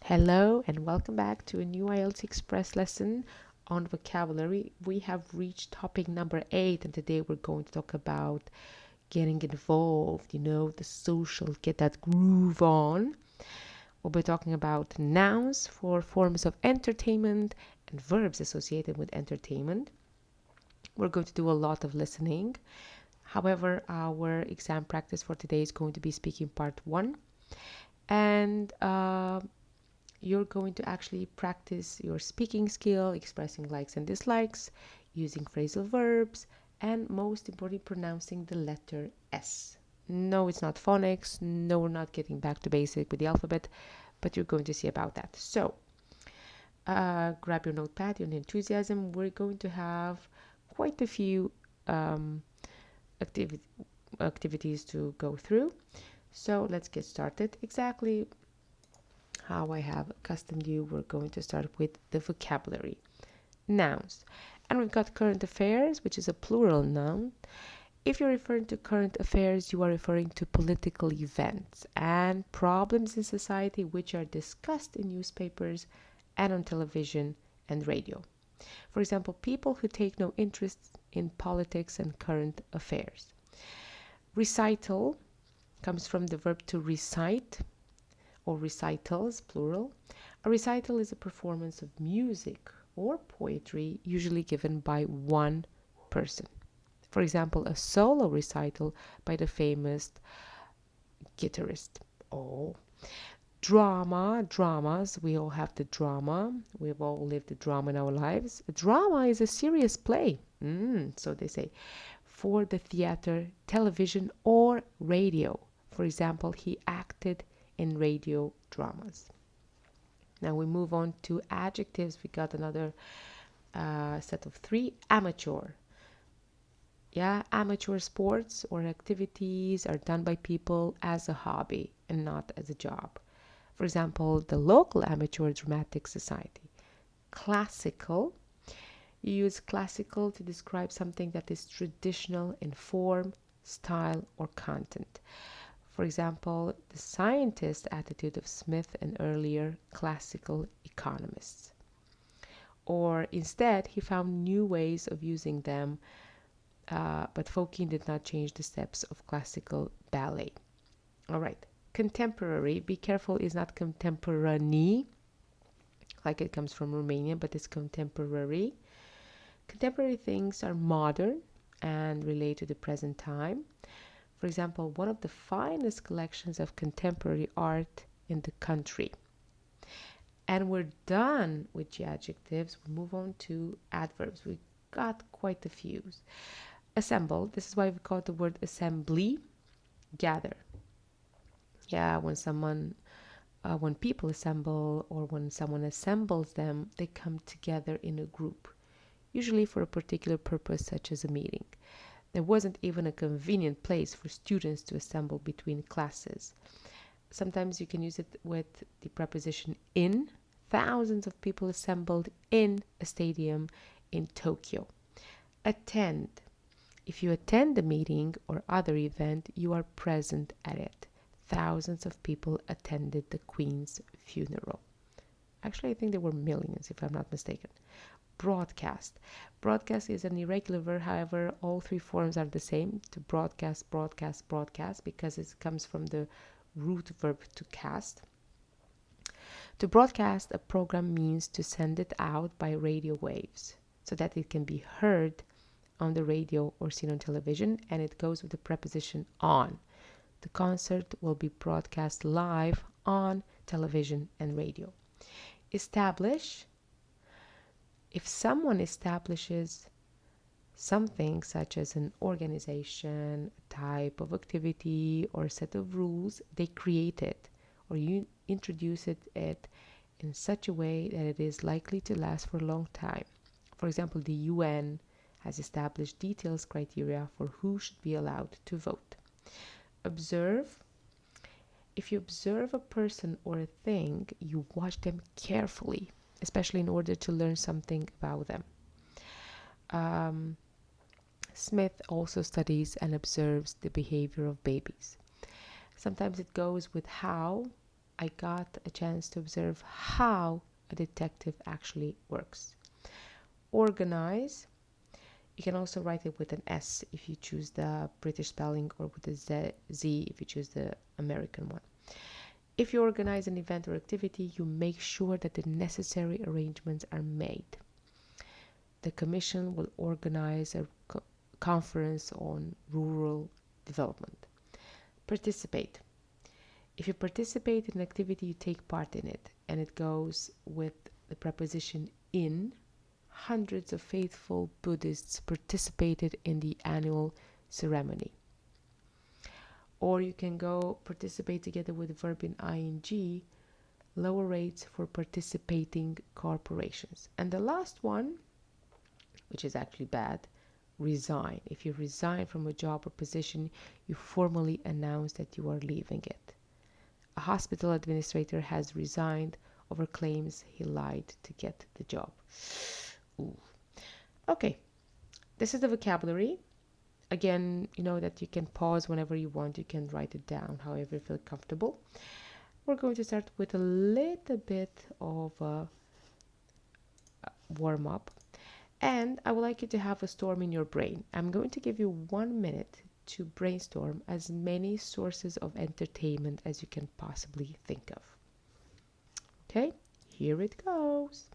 Hello and welcome back to a new IELTS Express lesson on vocabulary. We have reached topic number 8 and today we're going to talk about getting involved, the social, get that groove on. We'll be talking about nouns for forms of entertainment and verbs associated with entertainment. We're going to do a lot of listening. However, our exam practice for today is going to be speaking part 1. And you're going to actually practice your speaking skill, expressing likes and dislikes, using phrasal verbs, and most importantly, pronouncing the letter S. No, it's not phonics. No, we're not getting back to basic with the alphabet, but you're going to see about that. So, grab your notepad, your enthusiasm. We're going to have quite a few activities to go through. So let's get started. Exactly how I have accustomed you, we're going to start with the vocabulary. Nouns. And we've got current affairs, which is a plural noun. If you're referring to current affairs, you are referring to political events and problems in society which are discussed in newspapers and on television and radio. For example, people who take no interest in politics and current affairs. Recital comes from the verb to recite, or recitals, plural. A recital is a performance of music or poetry, usually given by one person. For example, a solo recital by the famous guitarist. Dramas, we all have the drama. We've all lived the drama in our lives. A drama is a serious play, so they say, for the theater, television, or radio. For example, he acted in radio dramas. Now we move on to adjectives. We got another set of 3. Amateur. Amateur sports or activities are done by people as a hobby and not as a job. For example, the local amateur dramatic society. Classical. You use classical to describe something that is traditional in form, style, or content. For example, the scientist attitude of Smith and earlier classical economists. Or instead, he found new ways of using them, but Fokine did not change the steps of classical ballet. All right, contemporary, be careful, is not contemporary, like it comes from Romania, but it's contemporary. Contemporary things are modern and relate to the present time. For example, one of the finest collections of contemporary art in the country. And we're done with the adjectives. We move on to adverbs. We got quite a few. Assemble. This is why we call the word assembly. Gather. When people assemble or when someone assembles them, they come together in a group, usually for a particular purpose, such as a meeting. There wasn't even a convenient place for students to assemble between classes. Sometimes you can use it with the preposition in. Thousands of people assembled in a stadium in Tokyo. Attend. If you attend a meeting or other event, you are present at it. Thousands of people attended the Queen's funeral. Actually, I think there were millions, if I'm not mistaken. Broadcast. Broadcast is an irregular verb, however, all 3 forms are the same. To broadcast, because it comes from the root verb to cast. To broadcast a program means to send it out by radio waves so that it can be heard on the radio or seen on television, and it goes with the preposition on. The concert will be broadcast live on television and radio. Establish. If someone establishes something such as an organization, a type of activity, or a set of rules, they create it or you introduce it in such a way that it is likely to last for a long time. For example, the UN has established detailed criteria for who should be allowed to vote. Observe. If you observe a person or a thing, you watch them carefully, especially in order to learn something about them. Smith also studies and observes the behavior of babies. Sometimes it goes with how I got a chance to observe how a detective actually works. Organize, you can also write it with an S if you choose the British spelling, or with a Z if you choose the American one. If you organize an event or activity, you make sure that the necessary arrangements are made. The Commission will organize a conference on rural development. Participate. If you participate in an activity, you take part in it, and it goes with the preposition in. Hundreds of faithful Buddhists participated in the annual ceremony. Or you can go participate together with the verb in ing, lower rates for participating corporations. And the last one, which is actually bad, resign. If you resign from a job or position, you formally announce that you are leaving it. A hospital administrator has resigned over claims he lied to get the job. Ooh. Okay, this is the vocabulary. Again, you know that you can pause whenever you want. You can write it down however you feel comfortable. We're going to start with a little bit of a warm-up. And I would like you to have a storm in your brain. I'm going to give you 1 minute to brainstorm as many sources of entertainment as you can possibly think of. Okay, here it goes.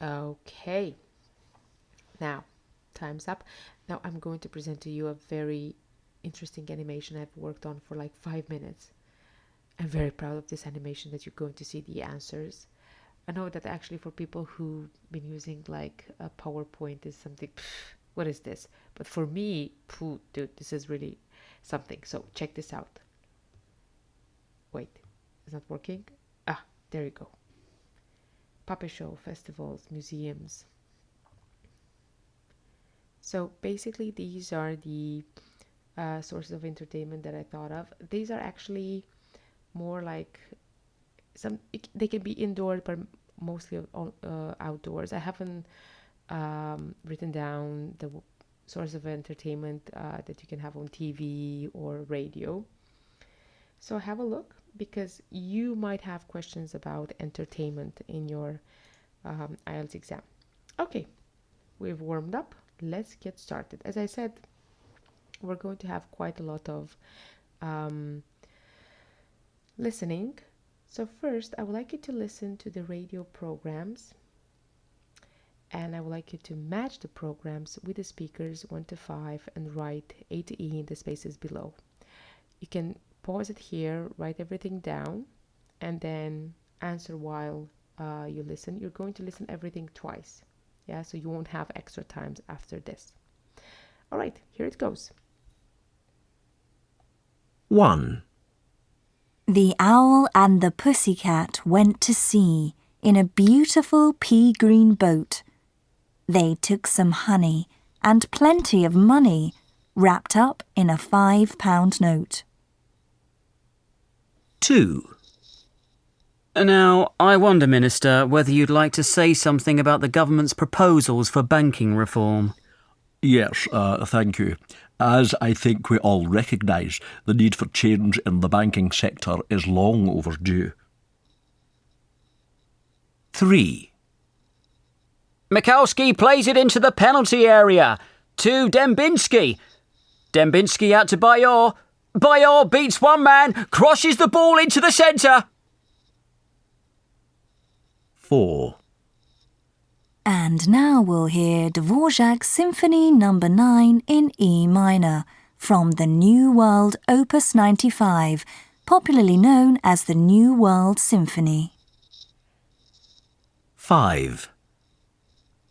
Okay, now time's up. Now I'm going to present to you a very interesting animation I've worked on for like 5 minutes. I'm very proud of this animation that you're going to see the answers. I know that actually for people who've been using like a PowerPoint is something, what is this? But for me, dude, this is really something. So check this out. Wait, it's not working? Ah, there you go. Puppet show, festivals, museums. So basically these are the sources of entertainment that I thought of. These are actually more like they can be indoor, but mostly outdoors. I haven't written down the source of entertainment that you can have on TV or radio. So have a look, because you might have questions about entertainment in your IELTS exam. Okay, we've warmed up. Let's get started. As I said, we're going to have quite a lot of listening. So first, I would like you to listen to the radio programs, and I would like you to match the programs with the speakers 1 to 5 and write A to E in the spaces below. You can pause it here, write everything down, and then answer while you listen. You're going to listen everything twice. Yeah, so you won't have extra times after this. All right, here it goes. 1. The owl and the pussycat went to sea in a beautiful pea-green boat. They took some honey and plenty of money wrapped up in a £5 note. 2. Now, I wonder, Minister, whether you'd like to say something about the government's proposals for banking reform. Yes, thank you. As I think we all recognise, the need for change in the banking sector is long overdue. 3. Mikowski plays it into the penalty area. To Dembinski. Dembinski out to Bayor. Bayer beats one man, crosses the ball into the centre. 4. And now we'll hear Dvorak's Symphony No. 9 in E minor from the New World Opus 95, popularly known as the New World Symphony. 5.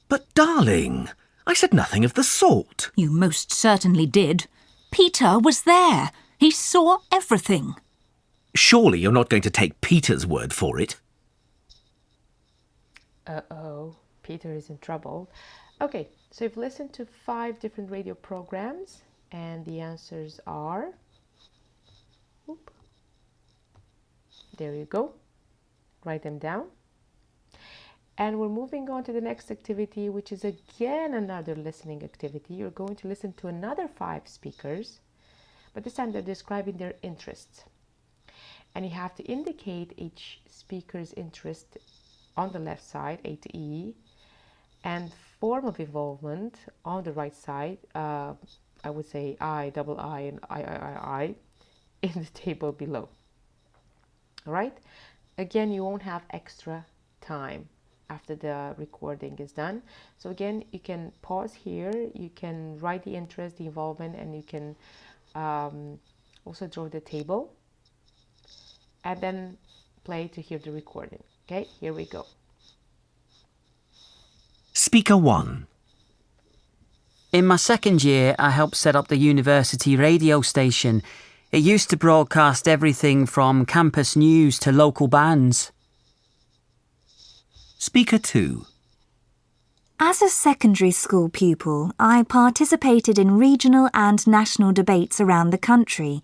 But darling, I said nothing of the sort. You most certainly did. Peter was there. He saw everything. Surely you're not going to take Peter's word for it. Uh-oh, Peter is in trouble. Okay, so you've listened to 5 different radio programs, and the answers are... Oop. There you go. Write them down. And we're moving on to the next activity, which is again another listening activity. You're going to listen to another 5 speakers, but this time they're describing their interests. And you have to indicate each speaker's interest on the left side, A to E, and form of involvement on the right side, I would say I, double I, and I, in the table below. All right? Again, you won't have extra time after the recording is done. So again, you can pause here, you can write the interest, the involvement, and you can also draw the table and then play to hear the recording. Okay, here we go. Speaker 1. In my second year, I helped set up the university radio station. It used to broadcast everything from campus news to local bands. Speaker 2. As a secondary school pupil, I participated in regional and national debates around the country.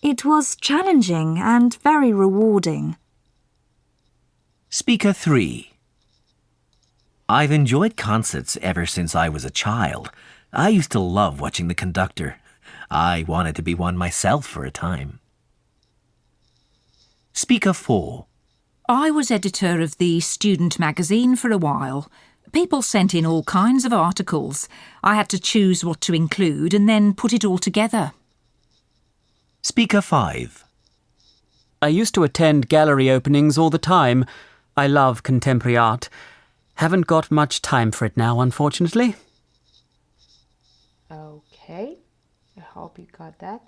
It was challenging and very rewarding. Speaker 3. I've enjoyed concerts ever since I was a child. I used to love watching the conductor. I wanted to be one myself for a time. Speaker 4. I was editor of the student magazine for a while. People sent in all kinds of articles. I had to choose what to include and then put it all together. Speaker 5. I used to attend gallery openings all the time. I love contemporary art. Haven't got much time for it now, unfortunately. Okay, I hope you got that.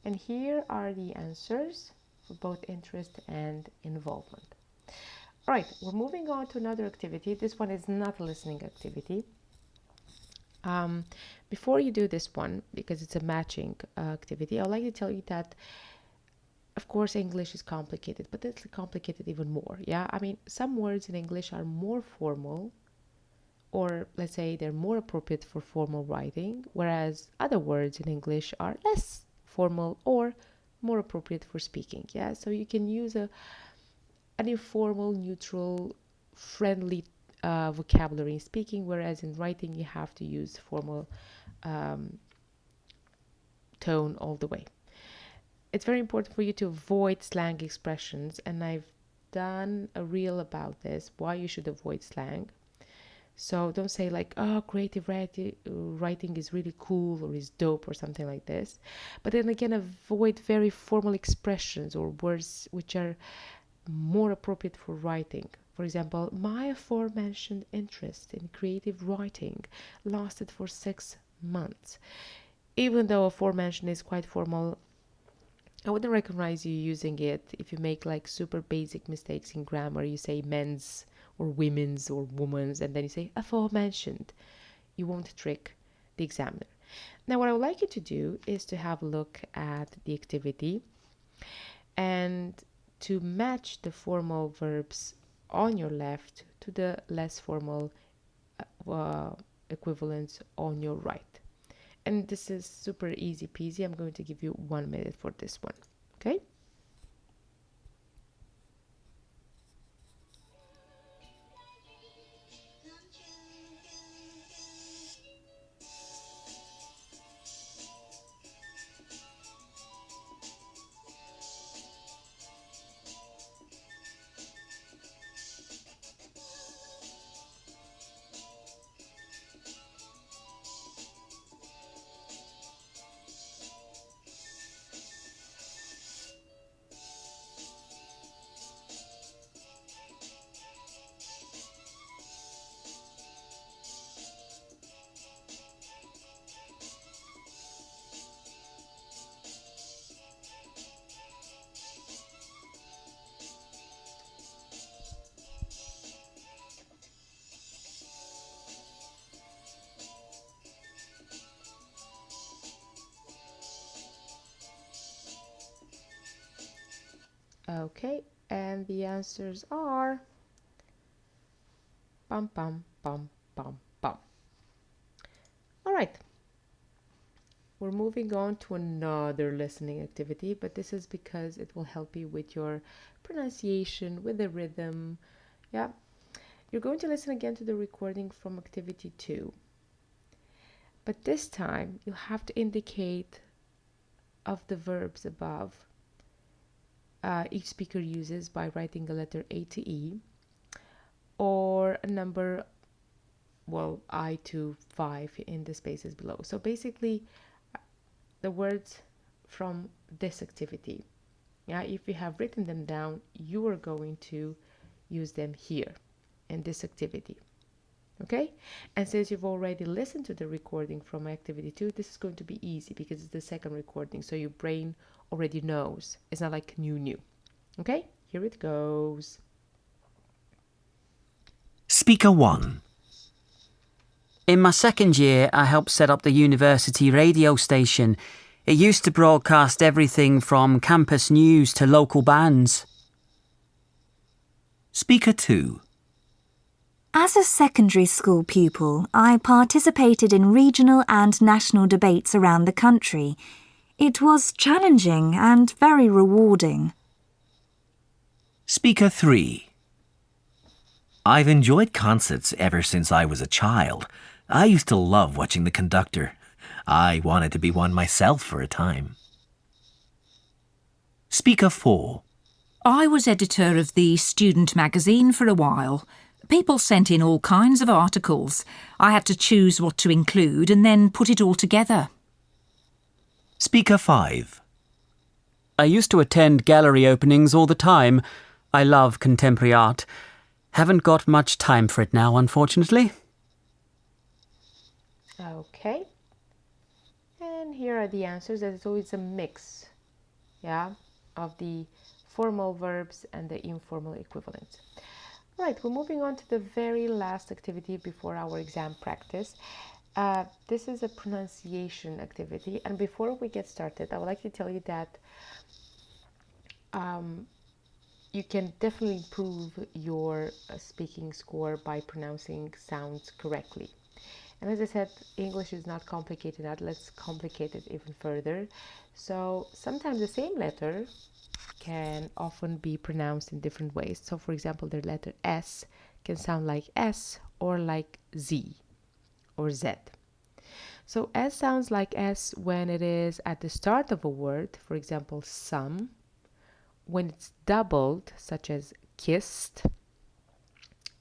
And here are the answers for both interest and involvement. All right, we're moving on to another activity. This one is not a listening activity. Before you do this one, because it's a matching activity, I'd like to tell you that, of course, English is complicated, but it's complicated even more. Yeah, I mean, some words in English are more formal, or let's say they're more appropriate for formal writing, whereas other words in English are less formal or more appropriate for speaking. Yeah, so you can use an informal, neutral, friendly vocabulary in speaking, whereas in writing you have to use formal tone all the way. It's very important for you to avoid slang expressions, and I've done a reel about this, why you should avoid slang. So don't say like, oh, creative writing is really cool or is dope or something like this. But then again, avoid very formal expressions or words which are more appropriate for writing. For example, my aforementioned interest in creative writing lasted for 6 months. Even though aforementioned is quite formal, I wouldn't recognize you using it if you make like super basic mistakes in grammar. You say men's or women's or woman's, and then you say aforementioned. You won't trick the examiner. Now, what I would like you to do is to have a look at the activity and to match the formal verbs on your left to the less formal equivalents on your right. And this is super easy peasy. I'm going to give you 1 minute for this one. Okay? Okay, and the answers are pam pam pam pam pam. All right. We're moving on to another listening activity, but this is because it will help you with your pronunciation, with the rhythm. Yeah. You're going to listen again to the recording from activity 2. But this time you have to indicate of the verbs above each speaker uses by writing a letter A to E or a number, well, I to 5 in the spaces below. So basically the words from this activity. Yeah, if you have written them down, you are going to use them here in this activity. Okay? And since you've already listened to the recording from activity 2, this is going to be easy because it's the second recording, so your brain already knows. It's not like new. Okay? Here it goes. Speaker 1. In my second year, I helped set up the university radio station. It used to broadcast everything from campus news to local bands. Speaker 2. As a secondary school pupil, I participated in regional and national debates around the country. It was challenging and very rewarding. Speaker 3. I've enjoyed concerts ever since I was a child. I used to love watching the conductor. I wanted to be one myself for a time. Speaker 4. I was editor of the student magazine for a while. People sent in all kinds of articles. I had to choose what to include and then put it all together. Speaker 5. I used to attend gallery openings all the time. I love contemporary art. Haven't got much time for it now, unfortunately. Okay. And here are the answers. There's always a mix, yeah, of the formal verbs and the informal equivalents. Right, we're moving on to the very last activity before our exam practice. This is a pronunciation activity, and before we get started, I would like to tell you that you can definitely improve your speaking score by pronouncing sounds correctly. And as I said, English is not complicated. Let's complicate it even further. So sometimes the same letter can often be pronounced in different ways. So for example, the letter S can sound like S or like Z or Z. So S sounds like S when it is at the start of a word, for example, some. When it's doubled, such as kissed,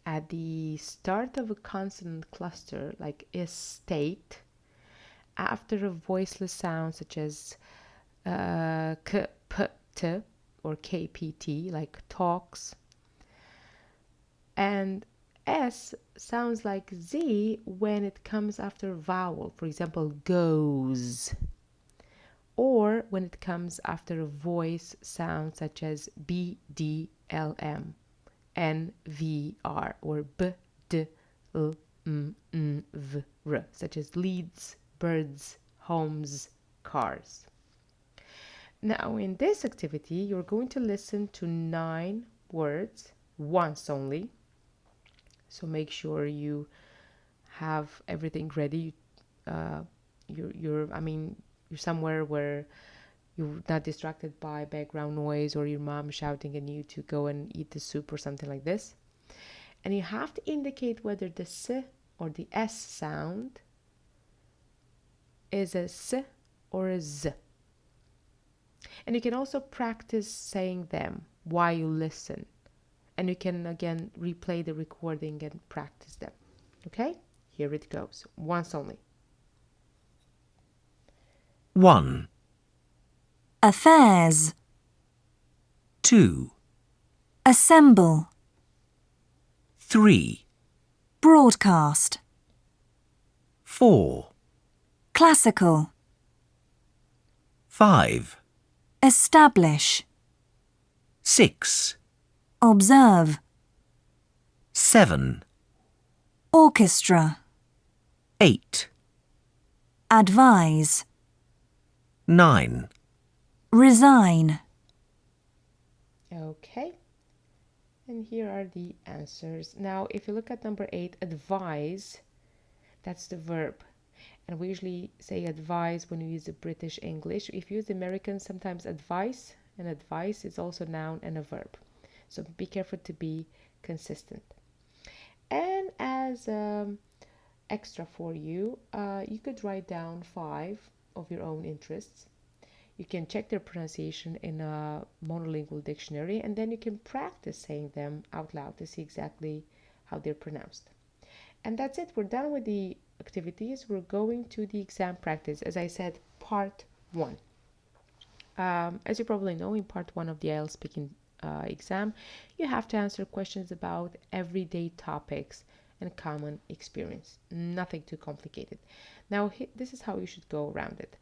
at the start of a consonant cluster, like estate, after a voiceless sound, such as k, p, t, or kpt, like talks, and S sounds like Z when it comes after a vowel, for example, goes, or when it comes after a voice sound such as B, D, L, M, N, V, R, or B, D, L, M, N, V, R, such as leads, birds, homes, cars. Now, in this activity, you're going to listen to 9 words once only. So make sure you have everything ready. You're somewhere where you're not distracted by background noise or your mom shouting at you to go and eat the soup or something like this. And you have to indicate whether the S or the S sound is a S or a Z. And you can also practice saying them while you listen. And you can again replay the recording and practice them. Okay? Here it goes. Once only. 1. Affairs. 2. Assemble. 3. Broadcast. 4. Classical. 5. Establish. 6. Observe. 7. Orchestra. 8. Advise. 9. Resign. Okay. And here are the answers. Now, if you look at number 8, advise, that's the verb. And we usually say advise when we use the British English. If you use the American, sometimes advice, and advice is also a noun and a verb. So be careful to be consistent. And as extra for you, you could write down 5 of your own interests. You can check their pronunciation in a monolingual dictionary, and then you can practice saying them out loud to see exactly how they're pronounced. And that's it. We're done with the activities. We're going to the exam practice. As I said, part 1. As you probably know, in part 1 of the IELTS speaking exam, you have to answer questions about everyday topics and common experience. Nothing too complicated. Now, this is how you should go around it.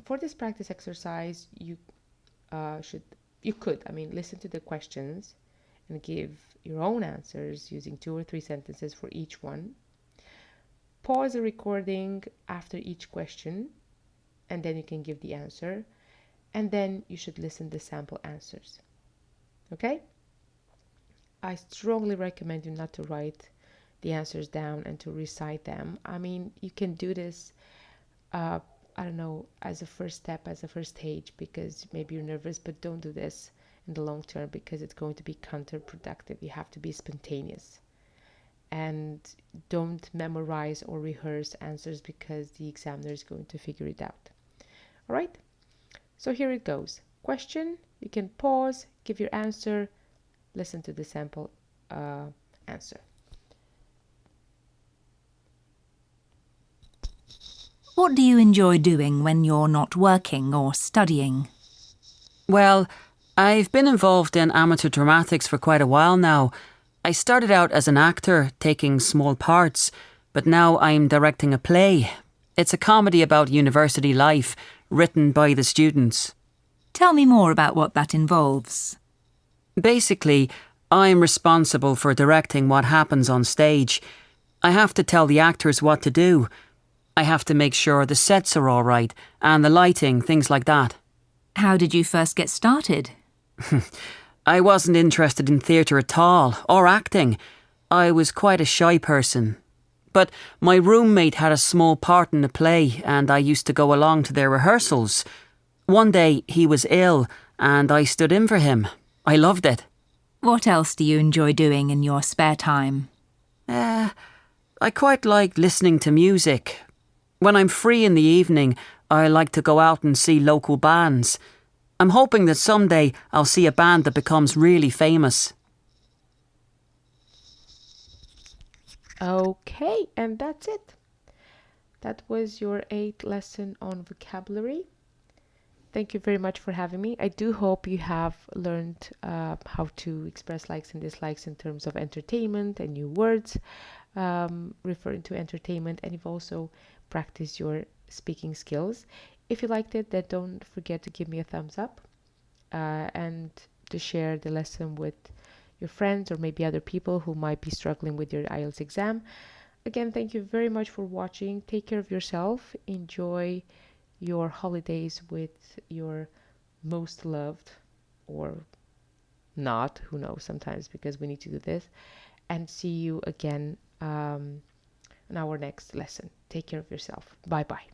For this practice exercise, you could listen to the questions and give your own answers using 2 or 3 sentences for each one. Pause the recording after each question, and then you can give the answer, and then you should listen to sample answers. Okay? I strongly recommend you not to write the answers down and to recite them. You can do this as a first step, as a first stage, because maybe you're nervous, but don't do this in the long term because it's going to be counterproductive. You have to be spontaneous. And don't memorize or rehearse answers because the examiner is going to figure it out. All right? So here it goes. Question, you can pause, give your answer, listen to the sample answer. What do you enjoy doing when you're not working or studying? Well, I've been involved in amateur dramatics for quite a while now. I started out as an actor, taking small parts, but now I'm directing a play. It's a comedy about university life, written by the students. Tell me more about what that involves. Basically, I'm responsible for directing what happens on stage. I have to tell the actors what to do. I have to make sure the sets are all right, and the lighting, things like that. How did you first get started? I wasn't interested in theatre at all, or acting. I was quite a shy person. But my roommate had a small part in the play, and I used to go along to their rehearsals. One day he was ill, and I stood in for him. I loved it. What else do you enjoy doing in your spare time? I quite like listening to music. When I'm free in the evening, I like to go out and see local bands. I'm hoping that someday I'll see a band that becomes really famous. Okay, and that's it. That was your 8th lesson on vocabulary. Thank you very much for having me. I do hope you have learned how to express likes and dislikes in terms of entertainment and new words referring to entertainment, and you've also practiced your speaking skills. If you liked it, then don't forget to give me a thumbs up and to share the lesson with your friends or maybe other people who might be struggling with your IELTS exam. Again, thank you very much for watching. Take care of yourself. Enjoy your holidays with your most loved, or not, who knows, sometimes, because we need to do this. And see you again in our next lesson. Take care of yourself. Bye bye.